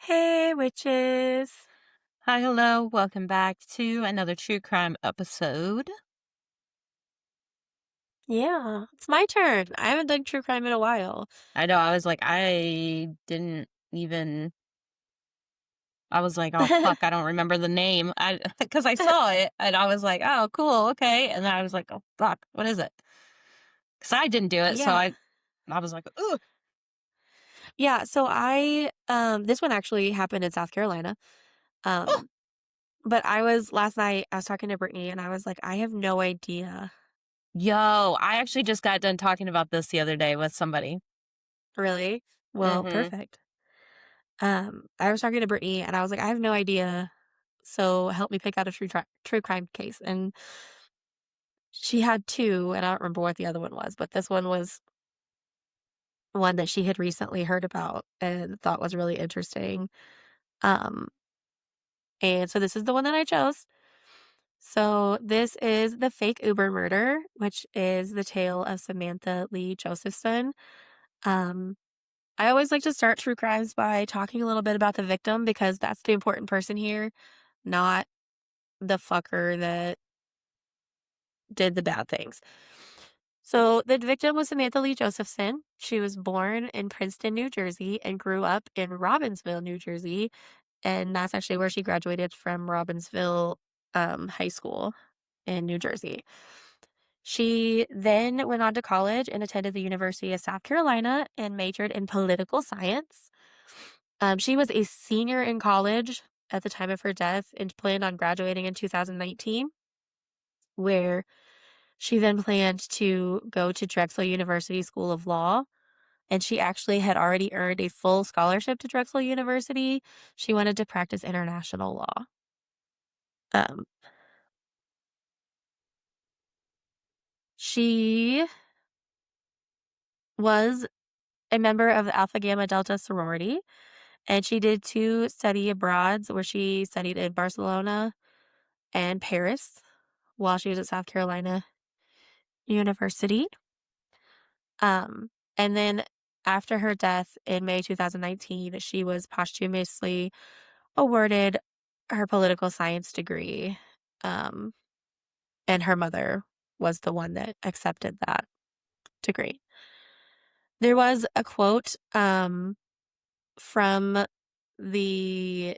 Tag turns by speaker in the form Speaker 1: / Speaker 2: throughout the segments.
Speaker 1: Hey, witches.
Speaker 2: Hi, hello. Welcome back to another true crime episode.
Speaker 1: Yeah, it's my turn. I haven't done true crime in a while.
Speaker 2: I know, I was like, I didn't even, I was like, oh, fuck, I don't remember the name. Because I saw it and I was like, oh, cool, okay. And then I was like, oh, fuck, what is it? Because I didn't do it. So
Speaker 1: Yeah.
Speaker 2: I was like, ooh,
Speaker 1: Yeah, so this one actually happened in South Carolina.
Speaker 2: oh,
Speaker 1: Um, but last night I was talking to Brittany and I was like, I have no idea.
Speaker 2: yo, I actually just got done talking about this the other day with somebody.
Speaker 1: Really? Well,
Speaker 2: Mm-hmm.
Speaker 1: perfect. I was talking to Brittany and I was like, I have no idea. So help me pick out a true crime case. And she had two, and I don't remember what the other one was, but this one was one that she had recently heard about and thought was really interesting. Um, and so this is the one that I chose. So this is the fake Uber murder, which is the tale of Samantha Lee Josephson. Um, I always like to start true crimes by talking a little bit about the victim because that's the important person here, not the fucker that did the bad things. So the victim was Samantha Lee Josephson. She was born in Princeton, New Jersey, and grew up in Robbinsville, New Jersey. And that's actually where she graduated from Robbinsville High School in New Jersey. She then went on to college and attended the University of South Carolina and majored in political science. She was a senior in college at the time of her death and planned on graduating in 2019, where she then planned to go to Drexel University School of Law. And she actually had already earned a full scholarship to Drexel University. She wanted to practice international law. Um, she was a member of the Alpha Gamma Delta sorority, and she did two study abroads where she studied in Barcelona and Paris while she was at South Carolina University. Um, and then after her death in May 2019, she was posthumously awarded her political science degree. Um, and her mother was the one that accepted that degree. There was a quote from the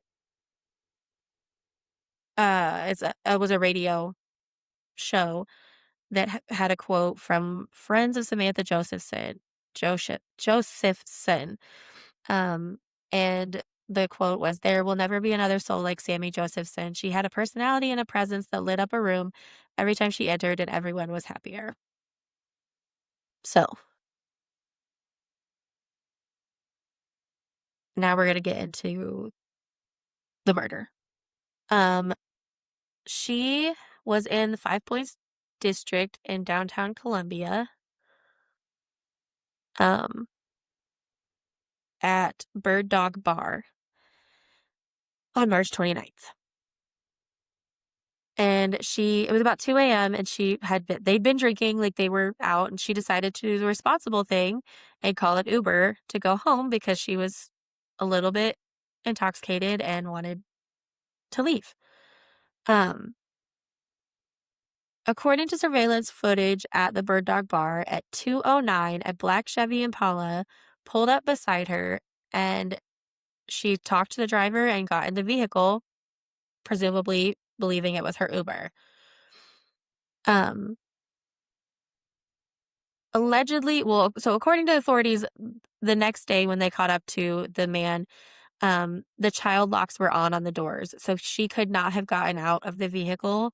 Speaker 1: it was a radio show that had a quote from friends of Samantha Josephson. Um, and the quote was, "There will never be another soul like Sammy Josephson. She had a personality and a presence that lit up a room every time she entered, and everyone was happier." So now we're gonna get into the murder. Um, she was in the Five Points district in downtown Columbia. Um, at Bird Dog Bar on March 29th. And it was about 2 a.m. and they'd been drinking, like they were out, and she decided to do the responsible thing and call an Uber to go home because she was a little bit intoxicated and wanted to leave. Um, According to surveillance footage at the Bird Dog Bar at 2:09, a black Chevy Impala pulled up beside her and she talked to the driver and got in the vehicle, presumably believing it was her Uber. Um, Allegedly, well, so according to authorities, the next day when they caught up to the man, the child locks were on the doors, so she could not have gotten out of the vehicle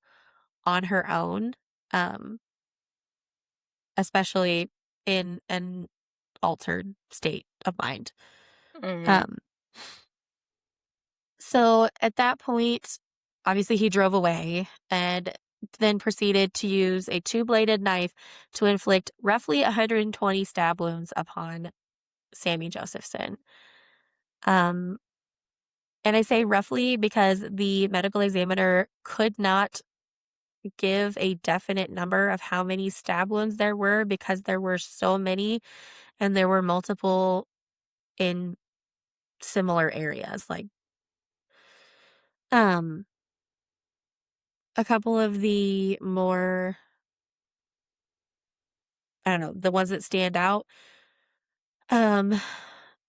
Speaker 1: on her own, um, especially in an altered state of mind.
Speaker 2: Mm-hmm.
Speaker 1: Um, so at that point, obviously he drove away and then proceeded to use a two-bladed knife to inflict roughly 120 stab wounds upon Sammy Josephson. Um, and I say roughly because the medical examiner could not give a definite number of how many stab wounds there were because there were so many and there were multiple in similar areas. Like, um, a couple of the more, I don't know, the ones that stand out. Um,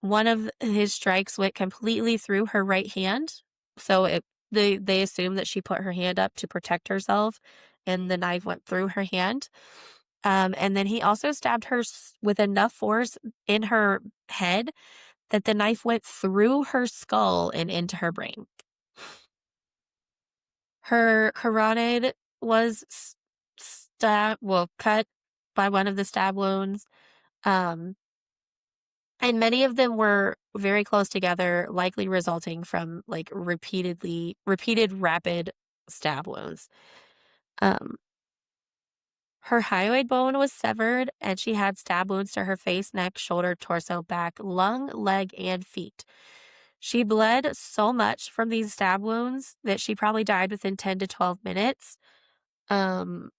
Speaker 1: one of his strikes went completely through her right hand. So they assume that she put her hand up to protect herself, and the knife went through her hand. And then he also stabbed her with enough force in her head that the knife went through her skull and into her brain. Her carotid was cut by one of the stab wounds. Um, and many of them were very close together, likely resulting from like repeated rapid stab wounds. Um, Her hyoid bone was severed, and she had stab wounds to her face, neck, shoulder, torso, back, lung, leg, and feet. She bled so much from these stab wounds that she probably died within 10 to 12 minutes. Um,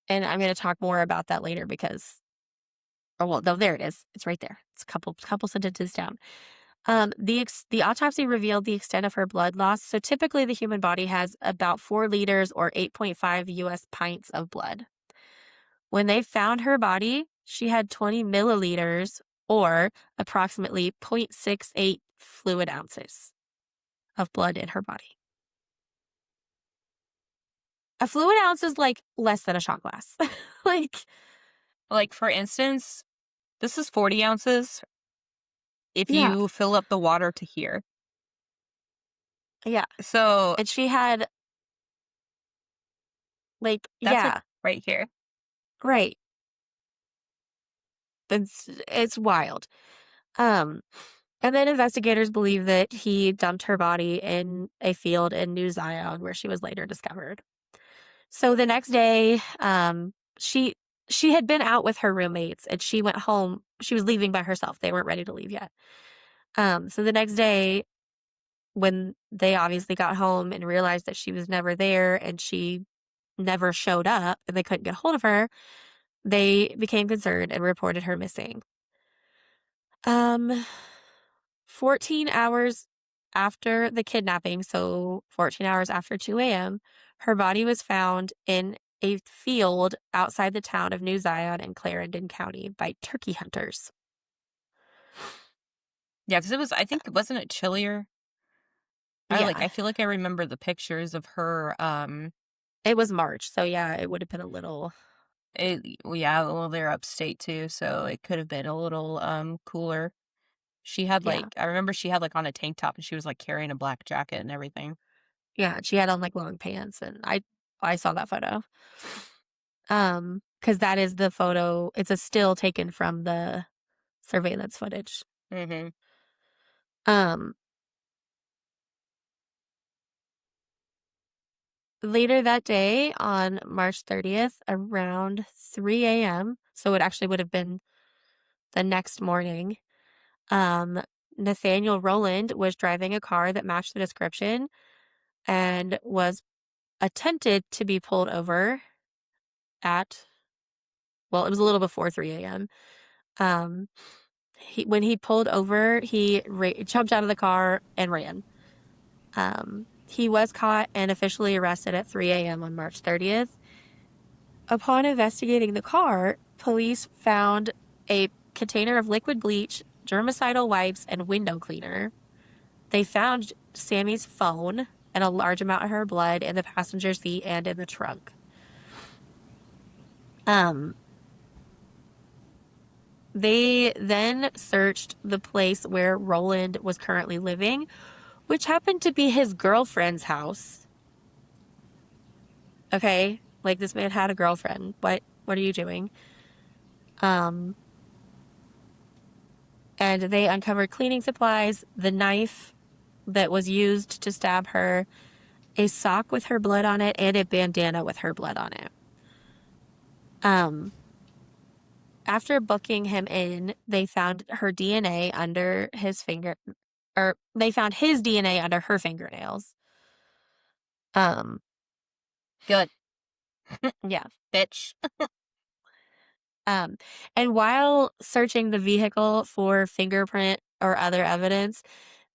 Speaker 1: and I'm going to talk more about that later because, oh, well, no, there it is. It's right there. It's a couple sentences down. The autopsy revealed the extent of her blood loss. So typically the human body has about 4 liters or 8.5 US pints of blood. When they found her body, she had 20 milliliters or approximately 0.68 fluid ounces of blood in her body. A fluid ounce is like less than a shot glass. Like,
Speaker 2: Like, for instance, this is 40 ounces if
Speaker 1: yeah,
Speaker 2: you fill up the water to here.
Speaker 1: yeah.
Speaker 2: So
Speaker 1: And she had, like,
Speaker 2: that's like
Speaker 1: yeah,
Speaker 2: right here.
Speaker 1: right. It's wild. Um, and then investigators believe that he dumped her body in a field in New Zion where she was later discovered. So the next day, she had been out with her roommates and she went home. She was leaving by herself. They weren't ready to leave yet. So the next day, when they obviously got home and realized that she was never there and she never showed up and they couldn't get hold of her, they became concerned and reported her missing. Um, 14 hours after the kidnapping, so 14 hours after 2 a.m., her body was found in a field outside the town of New Zion in Clarendon County by turkey hunters.
Speaker 2: Yeah, because it was, I think, wasn't it chillier?
Speaker 1: Yeah,
Speaker 2: I feel like I remember the pictures of her,
Speaker 1: it was March, so yeah, it would have been a little,
Speaker 2: well, yeah, well, they're upstate too, so it could have been a little, cooler. She had,
Speaker 1: yeah,
Speaker 2: I remember she had, on a tank top and she was, carrying a black jacket and everything.
Speaker 1: yeah. She had on like long pants, and I saw that photo. Because that is the photo. It's a still taken from the surveillance footage.
Speaker 2: Mhm.
Speaker 1: Um, Later that day, on March 30th, around 3 a.m., so it actually would have been the next morning, um, Nathaniel Rowland was driving a car that matched the description and was attempted to be pulled over at, well, it was a little before 3 a.m. Um, when he pulled over, he jumped out of the car and ran. He was caught and officially arrested at 3 a.m. on March 30th. Upon investigating the car, police found a container of liquid bleach, germicidal wipes, and window cleaner. They found Sammy's phone and a large amount of her blood in the passenger seat and in the trunk. Um, they then searched the place where Roland was currently living, which happened to be his girlfriend's house. Okay, like this man had a girlfriend. What are you doing? Um, and they uncovered cleaning supplies, the knife that was used to stab her, a sock with her blood on it, and a bandana with her blood on it. Um, After booking him in, they found her DNA under his finger, or they found his DNA under her fingernails. Um,
Speaker 2: Good.
Speaker 1: yeah.
Speaker 2: Bitch.
Speaker 1: Um, and while searching the vehicle for fingerprint or other evidence,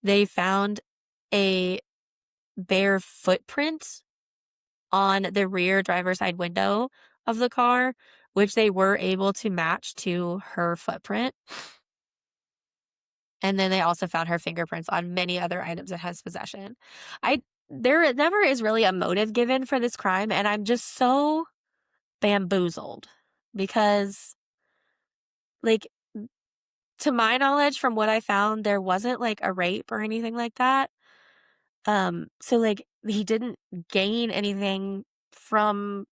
Speaker 1: they found a bare footprint on the rear driver's side window of the car, which they were able to match to her footprint. And then they also found her fingerprints on many other items in his possession. I There never is really a motive given for this crime, and I'm just so bamboozled because, like, to my knowledge, from what I found, there wasn't like a rape or anything like that. So like he didn't gain anything from,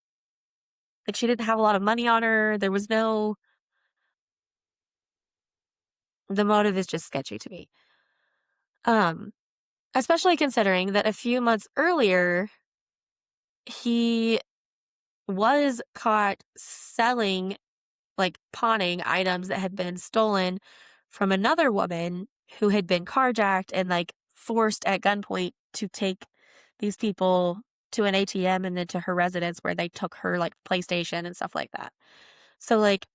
Speaker 1: like, she didn't have a lot of money on her. There was no, the motive is just sketchy to me. Um, Especially considering that a few months earlier, he was caught selling, like pawning items that had been stolen from another woman who had been carjacked and like forced at gunpoint to take these people to an ATM and then to her residence where they took her like PlayStation and stuff like that. So like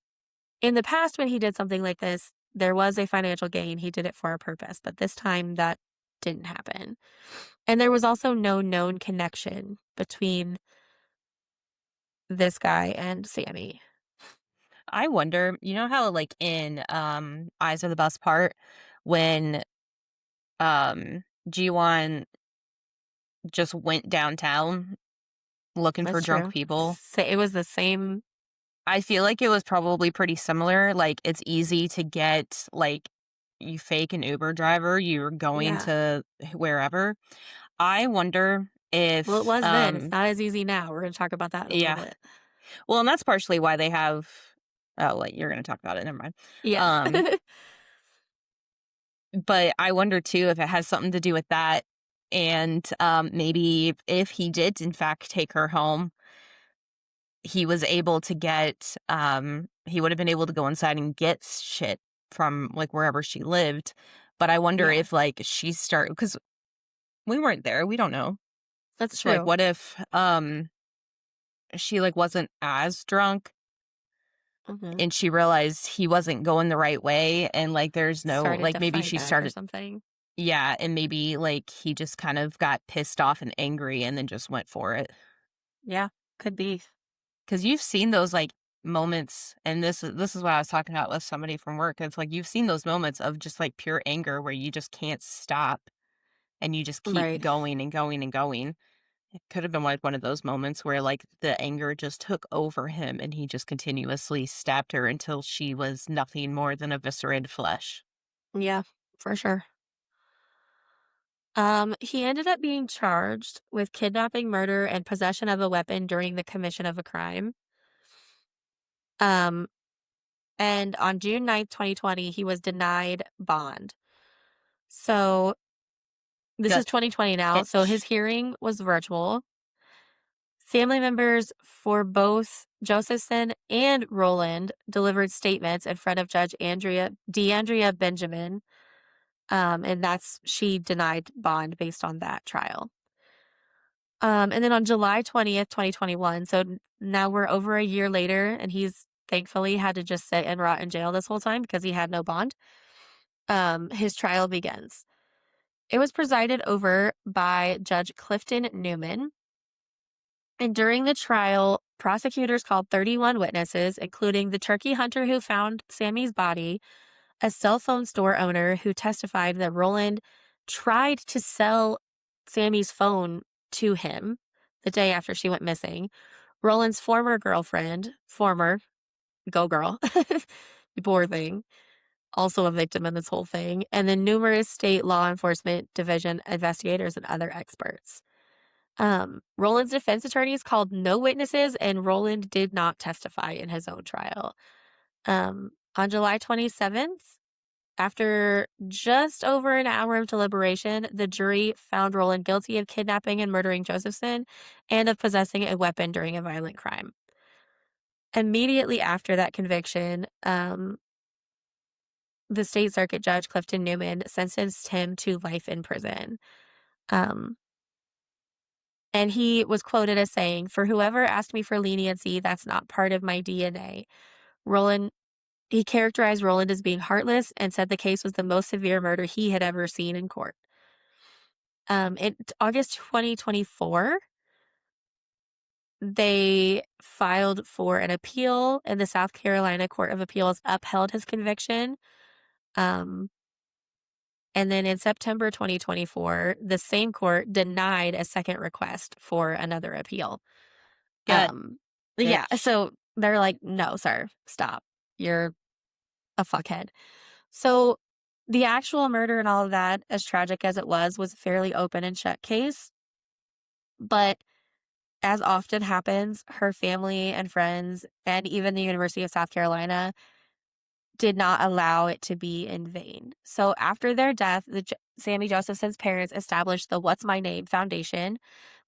Speaker 1: in the past when he did something like this, there was a financial gain. He did it for a purpose, but this time that didn't happen. And there was also no known connection between this guy and Sammy.
Speaker 2: I wonder, you know how like in Eyes Are the Best Part when G1 just went downtown looking for
Speaker 1: That's
Speaker 2: drunk
Speaker 1: true.
Speaker 2: people?
Speaker 1: It was the same.
Speaker 2: I feel like it was probably pretty similar. Like it's easy to get like you fake an Uber driver, you're going
Speaker 1: Yeah.
Speaker 2: to wherever. I wonder
Speaker 1: Well, it
Speaker 2: if
Speaker 1: was then. It's not as easy now. We're gonna talk about that in a little
Speaker 2: yeah.
Speaker 1: bit.
Speaker 2: Well, and that's partially why they have oh wait, you're gonna talk about it, never mind.
Speaker 1: Yes.
Speaker 2: Um, but I wonder too if it has something to do with that. And maybe if he did in fact take her home, he was able to get he would have been able to go inside and get shit from like wherever she lived. But I wonder
Speaker 1: Yeah,
Speaker 2: if like she start because we weren't there, we don't know.
Speaker 1: that's
Speaker 2: So like
Speaker 1: true.
Speaker 2: what if she like wasn't as drunk
Speaker 1: Mhm.
Speaker 2: and she realized he wasn't going the right way and like there's no
Speaker 1: Started
Speaker 2: like
Speaker 1: to
Speaker 2: maybe
Speaker 1: fight
Speaker 2: she
Speaker 1: back or
Speaker 2: started
Speaker 1: something.
Speaker 2: yeah, and maybe like he just kind of got pissed off and angry and then just went for it.
Speaker 1: Yeah, could be.
Speaker 2: Cause you've seen those like moments, and this is what I was talking about with somebody from work. It's like you've seen those moments of just like pure anger where you just can't stop and you just keep
Speaker 1: Right.
Speaker 2: going and going and going. It could have been like one of those moments where like the anger just took over him and he just continuously stabbed her until she was nothing more than eviscerated flesh.
Speaker 1: Yeah, for sure. He ended up being charged with kidnapping, murder, and possession of a weapon during the commission of a crime. Um, and on June 9th, 2020, he was denied bond. So this is
Speaker 2: Gut
Speaker 1: 2020 now. So his
Speaker 2: pitch.
Speaker 1: hearing was virtual. Family members for both Josephson and Roland delivered statements in front of Judge DeAndrea Benjamin, and she denied bond based on that trial. And then on July 20th, 2021, so now we're over a year later, and he's thankfully had to just sit and rot in jail this whole time because he had no bond. His trial begins. It was presided over by Judge Clifton Newman. And during the trial, prosecutors called 31 witnesses, including the turkey hunter who found Sammy's body, a cell phone store owner who testified that Roland tried to sell Sammy's phone to him the day after she went missing, Roland's former girlfriend, former go girl, poor thing, also a victim in this whole thing, and then numerous state law enforcement division investigators and other experts. Roland's defense attorneys called no witnesses, and Roland did not testify in his own trial. On July 27th, after just over an hour of deliberation, the jury found Roland guilty of kidnapping and murdering Josephson and of possessing a weapon during a violent crime. Immediately after that conviction, the state circuit judge, Clifton Newman, sentenced him to life in prison. Um, And he was quoted as saying, "For whoever asked me for leniency, that's not part of my DNA." Roland He characterized Roland as being heartless and said the case was the most severe murder he had ever seen in court. In August 2024, they filed for an appeal, and the South Carolina Court of Appeals upheld his conviction. Um, and then in September 2024, the same court denied a second request for another appeal.
Speaker 2: Good,
Speaker 1: Yeah,
Speaker 2: bitch.
Speaker 1: so they're like, no, sir, stop. You're a fuckhead. So the actual murder and all of that, as tragic as it was a fairly open and shut case. But as often happens, her family and friends, and even the University of South Carolina, did not allow it to be in vain. So after their death, Sammy Josephson's parents established the What's My Name Foundation.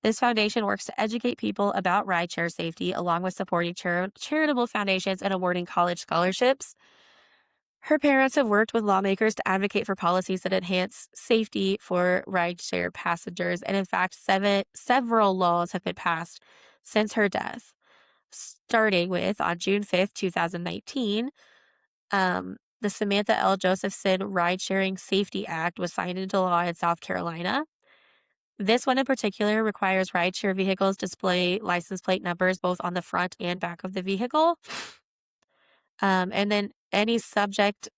Speaker 1: This foundation works to educate people about rideshare safety, along with supporting charitable foundations and awarding college scholarships. Her parents have worked with lawmakers to advocate for policies that enhance safety for rideshare passengers. And in fact, several laws have been passed since her death, starting with on June 5th, 2019. The Samantha L. Josephson Ride Sharing Safety Act was signed into law in South Carolina. This one in particular requires rideshare vehicles display license plate numbers both on the front and back of the vehicle. And then any subject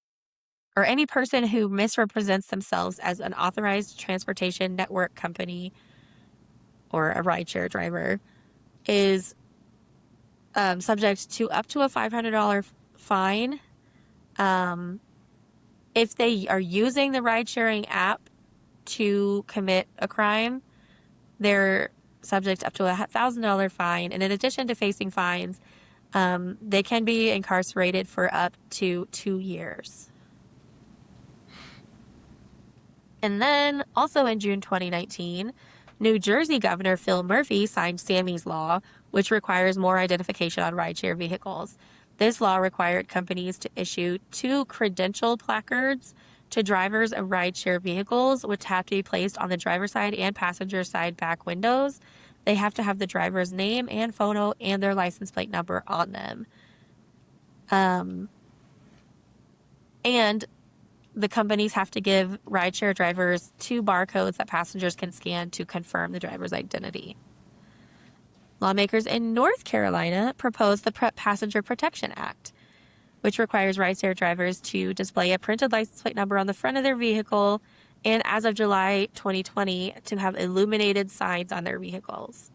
Speaker 1: or any person who misrepresents themselves as an authorized transportation network company or a rideshare driver is subject to up to a $500 fine. If they are using the ride sharing app to commit a crime, they're subject up to a $1,000 fine. And in addition to facing fines, they can be incarcerated for up to 2 years. And then, also in June 2019, New Jersey Governor Phil Murphy signed Sammy's Law, which requires more identification on rideshare vehicles. This law required companies to issue 2 credential placards to drivers of rideshare vehicles, which have to be placed on the driver's side and passenger side back windows. They have to have the driver's name and photo and their license plate number on them. And the companies have to give rideshare drivers 2 barcodes that passengers can scan to confirm the driver's identity. Lawmakers in North Carolina proposed the Passenger Protection Act, which requires rideshare drivers to display a printed license plate number on the front of their vehicle and, as of July 2020, to have illuminated signs on their vehicles.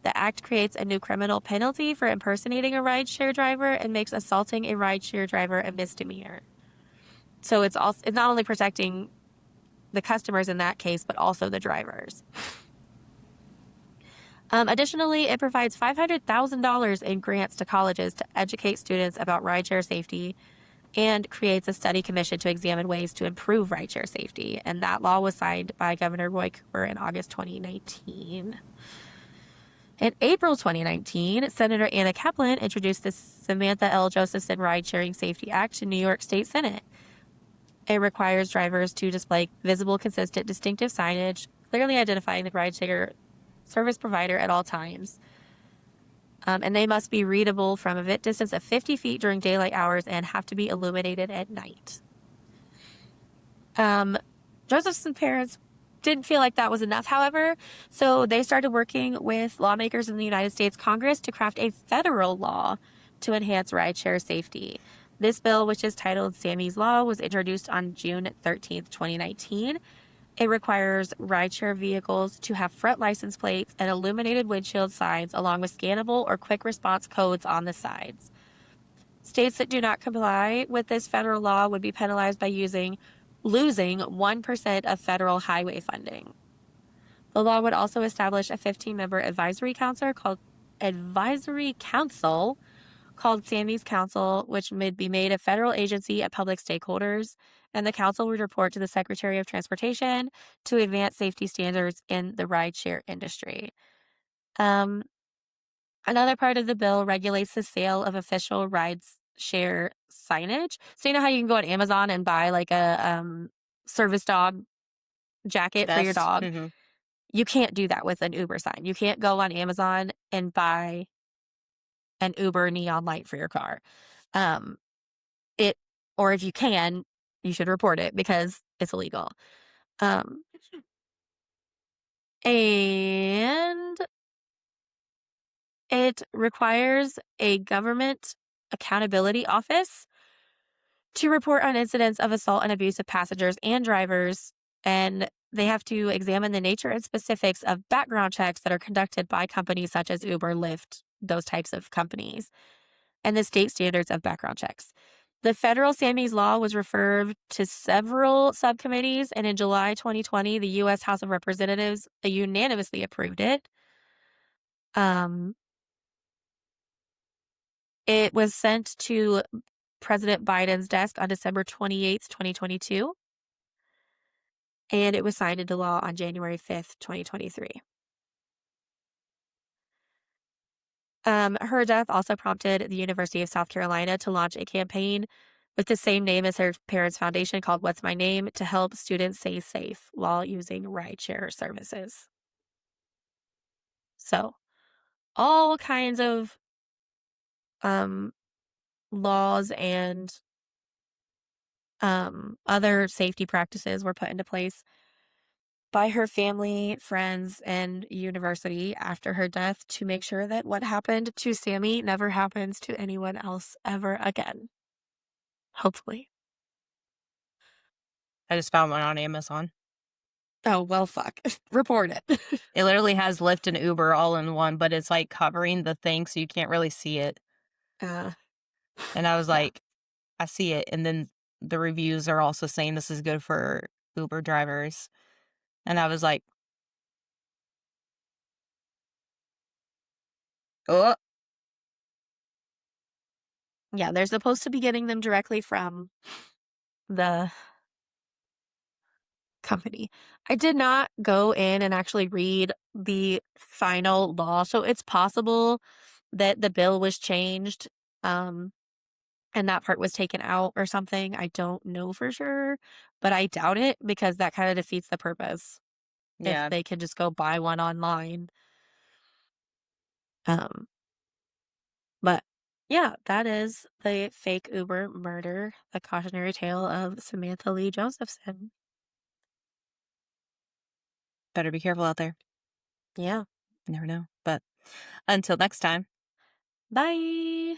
Speaker 1: The act creates a new criminal penalty for impersonating a rideshare driver and makes assaulting a rideshare driver a misdemeanor. So it's not only protecting the customers in that case, but also the drivers. Additionally, it provides $500,000 in grants to colleges to educate students about rideshare safety and creates a study commission to examine ways to improve rideshare safety. And that law was signed by Governor Roy Cooper in August 2019. In April 2019, Senator Anna Kaplan introduced the Samantha L. Josephson Ride Sharing Safety Act to New York State Senate. It requires drivers to display visible, consistent, distinctive signage, clearly identifying the rideshare service provider at all times. And they must be readable from a distance of 50 feet during daylight hours and have to be illuminated at night. Josephson's parents didn't feel like that was enough, however, so they started working with lawmakers in the United States Congress to craft a federal law to enhance rideshare safety. This bill, which is titled Sammy's Law, was introduced on June 13th, 2019. It requires rideshare vehicles to have front license plates and illuminated windshield signs along with scannable or quick response codes on the sides. States that do not comply with this federal law would be penalized by losing 1% of federal highway funding. The law would also establish a 15-member advisory council called Sammy's Council, which would be made a federal agency of public stakeholders, and the council would report to the Secretary of Transportation to advance safety standards in the rideshare industry. Another part of the bill regulates the sale of official rideshare signage. So you know how you can go on Amazon and buy like a service dog jacket for your
Speaker 2: Best.
Speaker 1: dog? You can't do that with an Uber sign. You can't go on Amazon and buy an Uber neon light for your car. or if you can, you should report it because it's illegal. Um, and it requires a government accountability office to report on incidents of assault and abuse of passengers and drivers, and they have to examine the nature and specifics of background checks that are conducted by companies such as Uber, Lyft, those types of companies, and the state standards of background checks. The federal Sammy's law was referred to several subcommittees, and in July 2020, the U.S. House of Representatives unanimously approved it. Um, it was sent to President Biden's desk on December 28th, 2022, and it was signed into law on January 5th, 2023. Her death also prompted the University of South Carolina to launch a campaign with the same name as her parents' foundation called What's My Name to help students stay safe while using rideshare services. So, all kinds of um, laws and other safety practices were put into place by her family, friends, and university after her death to make sure that what happened to Sammy never happens to anyone else ever again. Hopefully.
Speaker 2: I just found one on Amazon.
Speaker 1: Oh, well, fuck. Report it.
Speaker 2: It literally has Lyft and Uber all in one, but it's like covering the thing so you can't really see it.
Speaker 1: uh,
Speaker 2: And I was
Speaker 1: yeah.
Speaker 2: like, I see it. And then the reviews are also saying this is good for Uber drivers. And I was like, oh,
Speaker 1: Yeah, they're supposed to be getting them directly from the company. I did not go in and actually read the final law, so it's possible that the bill was changed, um, and that part was taken out or something. I don't know for sure, but I doubt it because that kinda defeats the purpose if
Speaker 2: yeah,
Speaker 1: they can just go buy one online. Um, but yeah, that is the fake Uber murder, the cautionary tale of Samantha Lee Josephson.
Speaker 2: better be careful out there.
Speaker 1: Yeah.
Speaker 2: You never know. But until next time.
Speaker 1: Bye.